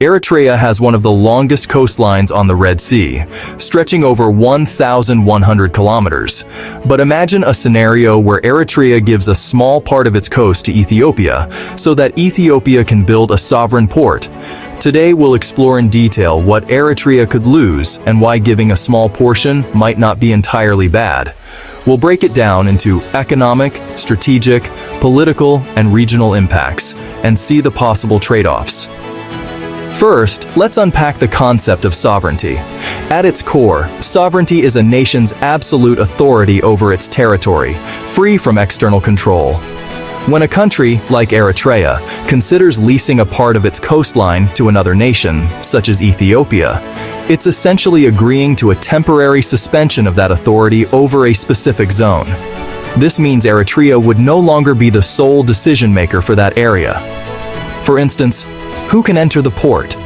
Eritrea has one of the longest coastlines on the Red Sea, stretching over 1,100 kilometers. But imagine a scenario where Eritrea gives a small part of its coast to Ethiopia, so that Ethiopia can build a sovereign port. Today we'll explore in detail what Eritrea could lose and why giving a small portion might not be entirely bad. We'll break it down into economic, strategic, political, and regional impacts, and see the possible trade-offs. First, let's unpack the concept of sovereignty. At its core, sovereignty is a nation's absolute authority over its territory, free from external control. When a country, like Eritrea, considers leasing a part of its coastline to another nation, such as Ethiopia, it's essentially agreeing to a temporary suspension of that authority over a specific zone. This means Eritrea would no longer be the sole decision-maker for that area. For instance, who can enter the port?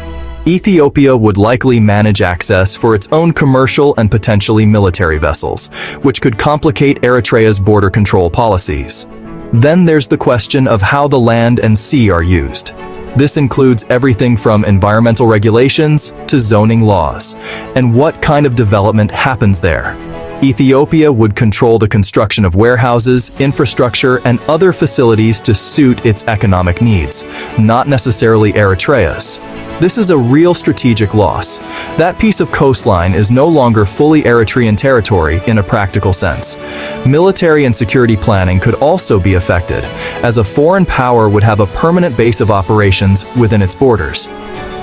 Ethiopia would likely manage access for its own commercial and potentially military vessels, which could complicate Eritrea's border control policies. Then there's the question of how the land and sea are used. This includes everything from environmental regulations to zoning laws, and what kind of development happens there. Ethiopia would control the construction of warehouses, infrastructure, and other facilities to suit its economic needs, not necessarily Eritrea's. This is a real strategic loss. That piece of coastline is no longer fully Eritrean territory in a practical sense. Military and security planning could also be affected, as a foreign power would have a permanent base of operations within its borders.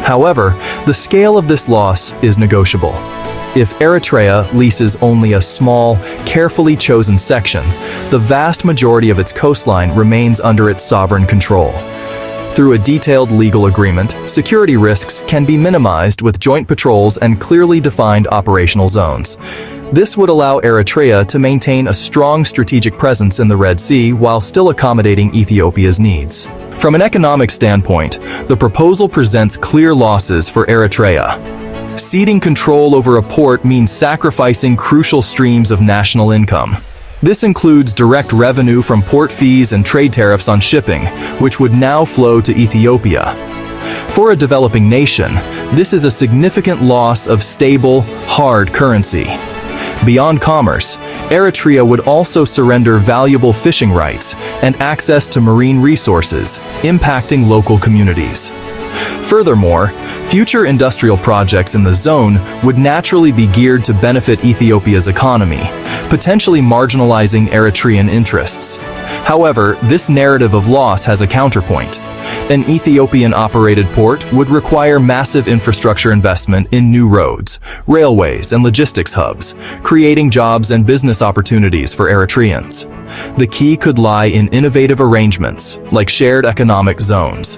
However, the scale of this loss is negotiable. If Eritrea leases only a small, carefully chosen section, the vast majority of its coastline remains under its sovereign control. Through a detailed legal agreement, security risks can be minimized with joint patrols and clearly defined operational zones. This would allow Eritrea to maintain a strong strategic presence in the Red Sea while still accommodating Ethiopia's needs. From an economic standpoint, the proposal presents clear losses for Eritrea. Ceding control over a port means sacrificing crucial streams of national income. This includes direct revenue from port fees and trade tariffs on shipping, which would now flow to Ethiopia. For a developing nation, this is a significant loss of stable, hard currency. Beyond commerce, Eritrea would also surrender valuable fishing rights and access to marine resources, impacting local communities. Furthermore, future industrial projects in the zone would naturally be geared to benefit Ethiopia's economy, potentially marginalizing Eritrean interests. However, this narrative of loss has a counterpoint. An Ethiopian-operated port would require massive infrastructure investment in new roads, railways, and logistics hubs, creating jobs and business opportunities for Eritreans. The key could lie in innovative arrangements, like shared economic zones.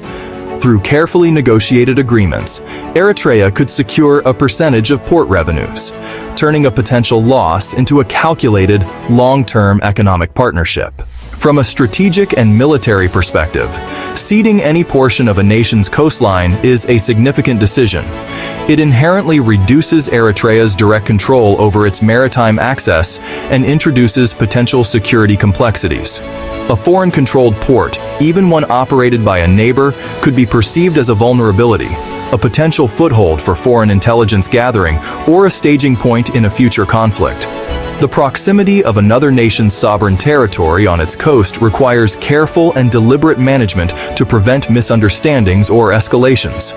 Through carefully negotiated agreements, Eritrea could secure a percentage of port revenues, turning a potential loss into a calculated, long-term economic partnership. From a strategic and military perspective, ceding any portion of a nation's coastline is a significant decision. It inherently reduces Eritrea's direct control over its maritime access and introduces potential security complexities. A foreign-controlled port, even one operated by a neighbor, could be perceived as a vulnerability, a potential foothold for foreign intelligence gathering, or a staging point in a future conflict. The proximity of another nation's sovereign territory on its coast requires careful and deliberate management to prevent misunderstandings or escalations.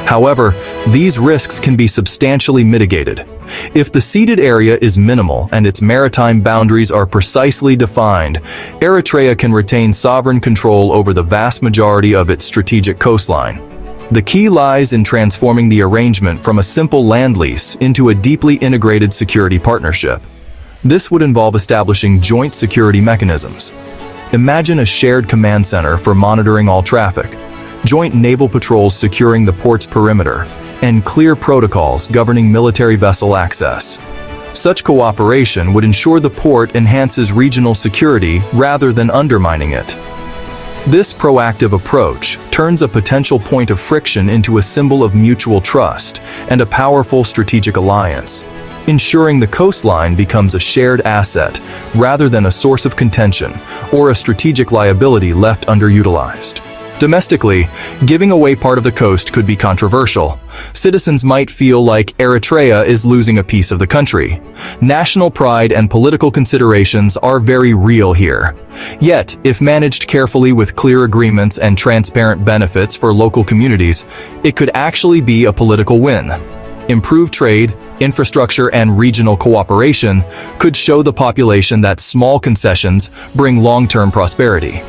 However, these risks can be substantially mitigated. If the ceded area is minimal and its maritime boundaries are precisely defined, Eritrea can retain sovereign control over the vast majority of its strategic coastline. The key lies in transforming the arrangement from a simple land lease into a deeply integrated security partnership. This would involve establishing joint security mechanisms. Imagine a shared command center for monitoring all traffic, joint naval patrols securing the port's perimeter, and clear protocols governing military vessel access. Such cooperation would ensure the port enhances regional security rather than undermining it. This proactive approach turns a potential point of friction into a symbol of mutual trust and a powerful strategic alliance, ensuring the coastline becomes a shared asset rather than a source of contention or a strategic liability left underutilized. Domestically, giving away part of the coast could be controversial. Citizens might feel like Eritrea is losing a piece of the country. National pride and political considerations are very real here. Yet, if managed carefully with clear agreements and transparent benefits for local communities, it could actually be a political win. Improved trade, infrastructure, and regional cooperation could show the population that small concessions bring long-term prosperity.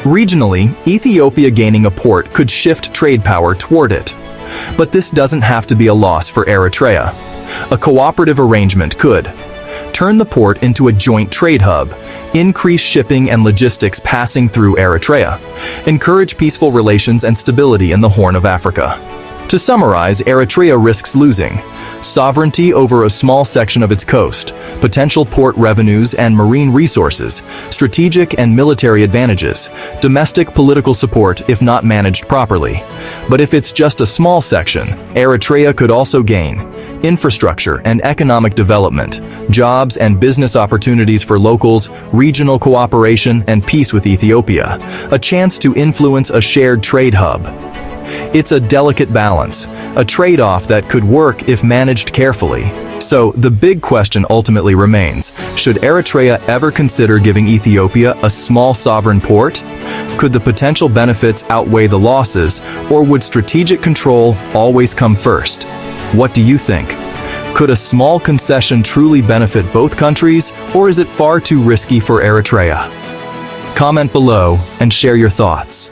Regionally, Ethiopia gaining a port could shift trade power toward it. But this doesn't have to be a loss for Eritrea. A cooperative arrangement could turn the port into a joint trade hub, increase shipping and logistics passing through Eritrea, encourage peaceful relations and stability in the Horn of Africa. To summarize, Eritrea risks losing sovereignty over a small section of its coast, potential port revenues and marine resources, strategic and military advantages, domestic political support if not managed properly. But if it's just a small section, Eritrea could also gain infrastructure and economic development, jobs and business opportunities for locals, regional cooperation, and peace with Ethiopia, a chance to influence a shared trade hub. It's a delicate balance, a trade-off that could work if managed carefully. So, the big question ultimately remains, should Eritrea ever consider giving Ethiopia a small sovereign port? Could the potential benefits outweigh the losses, or would strategic control always come first? What do you think? Could a small concession truly benefit both countries, or is it far too risky for Eritrea? Comment below and share your thoughts.